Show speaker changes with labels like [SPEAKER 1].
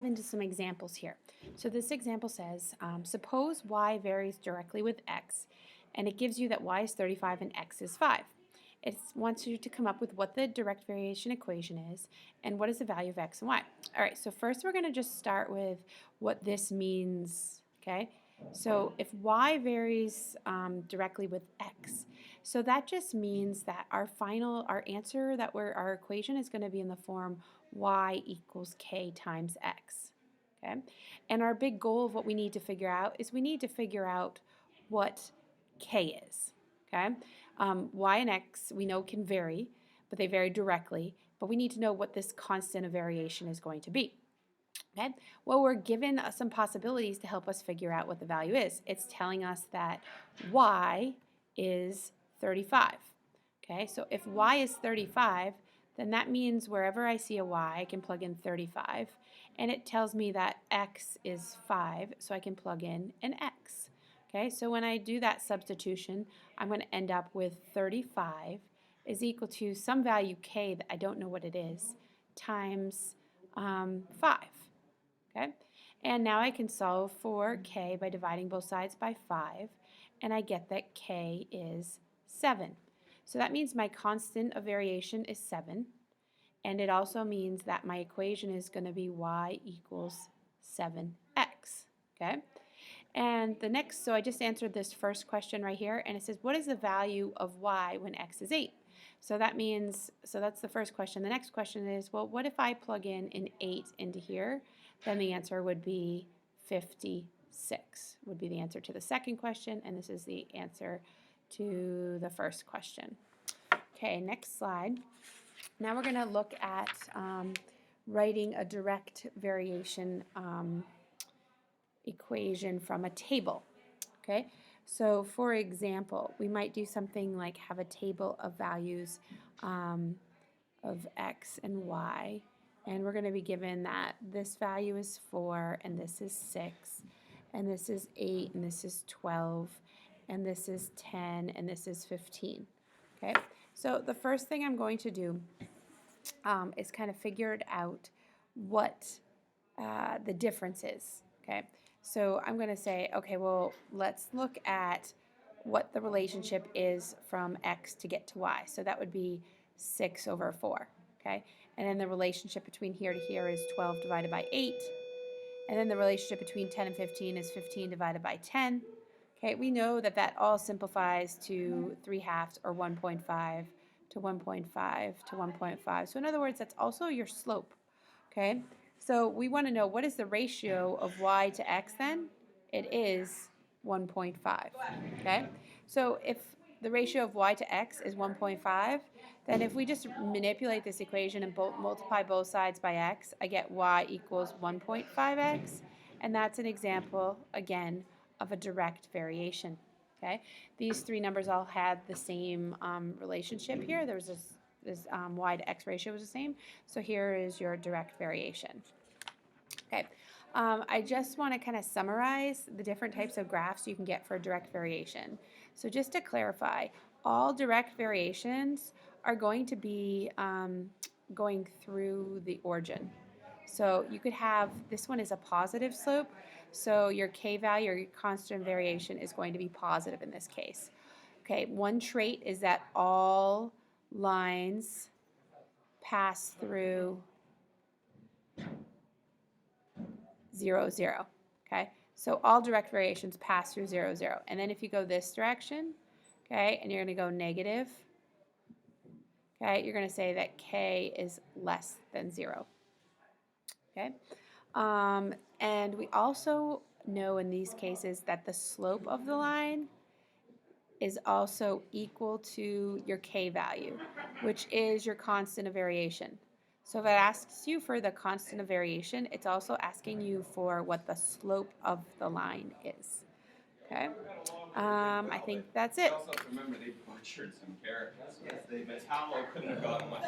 [SPEAKER 1] Into some examples here. So this example says, suppose y varies directly with x, and it gives you that y is 35 and x is 5. It wants you to come up with what the direct variation equation is and what is the value of x and y. All right, so first we're going to just start with what this means, okay? So if y varies directly with x, so that just means that our answer, our equation is going to be in the form y equals k times x, okay? And our big goal of what we need to figure out is we need to figure out what k is, okay? Y and x we know can vary, but they vary directly, but we need to know what this constant of variation is going to be. Okay, well, we're given some possibilities to help us figure out what the value is. It's telling us that y is 35. Okay, so if y is 35, then that means wherever I see a y, I can plug in 35. And it tells me that x is 5, so I can plug in an x. Okay, so when I do that substitution, I'm going to end up with 35 is equal to some value k that I don't know what it is, times 5. Okay, and now I can solve for k by dividing both sides by 5, and I get that k is 7. So that means my constant of variation is 7, and it also means that my equation is going to be y equals 7x, okay? And the next, so I just answered this first question right here, and it says, what is the value of y when x is 8? So that means, so that's the first question. The next question is, well, what if I plug in an 8 into here? Then the answer would be 56, would be the answer to the second question, and this is the answer to the first question. Okay, next slide. Now we're going to look at writing a direct variation equation from a table. Okay, so for example, we might do something like have a table of values of x and y, and we're going to be given that this value is 4, and this is 6, and this is 8, and this is 12, and this is 10, and this is 15. Okay, so the first thing I'm going to do is kind of figure out what the difference is. Okay, so I'm going to say, okay, well, let's look at what the relationship is from x to get to y. So that would be 6 over 4. Okay, and then the relationship between here to here is 12 divided by 8. And then the relationship between 10 and 15 is 15 divided by 10. Okay, we know that that all simplifies to 3/2 or 1.5 to 1.5 to 1.5. So in other words, that's also your slope. Okay, so we want to know what is the ratio of y to x then? It is 1.5. Okay, so if the ratio of y to x is 1.5, then if we just manipulate this equation and multiply both sides by x, I get y equals 1.5x, and that's an example, again, of a direct variation. Okay, these three numbers all had the same relationship here. There was this y to x ratio was the same, so here is your direct variation. Okay, I just want to kind of summarize the different types of graphs you can get for direct variation. So just to clarify, all direct variations are going to be going through the origin. So you could have, this one is a positive slope, so your k value or your constant variation is going to be positive in this case. Okay, one trait is that all lines pass through 0, 0. Okay, so all direct variations pass through 0, 0. And then if you go this direction, okay, and you're going to go negative, okay, you're going to say that k is less than 0. Okay, and we also know in these cases that the slope of the line is also equal to your k value, which is your constant of variation. So if it asks you for the constant of variation, it's also asking you for what the slope of the line is. Okay, I think that's it.
[SPEAKER 2] Also, remember they butchered some characters. The Metallo couldn't have gotten much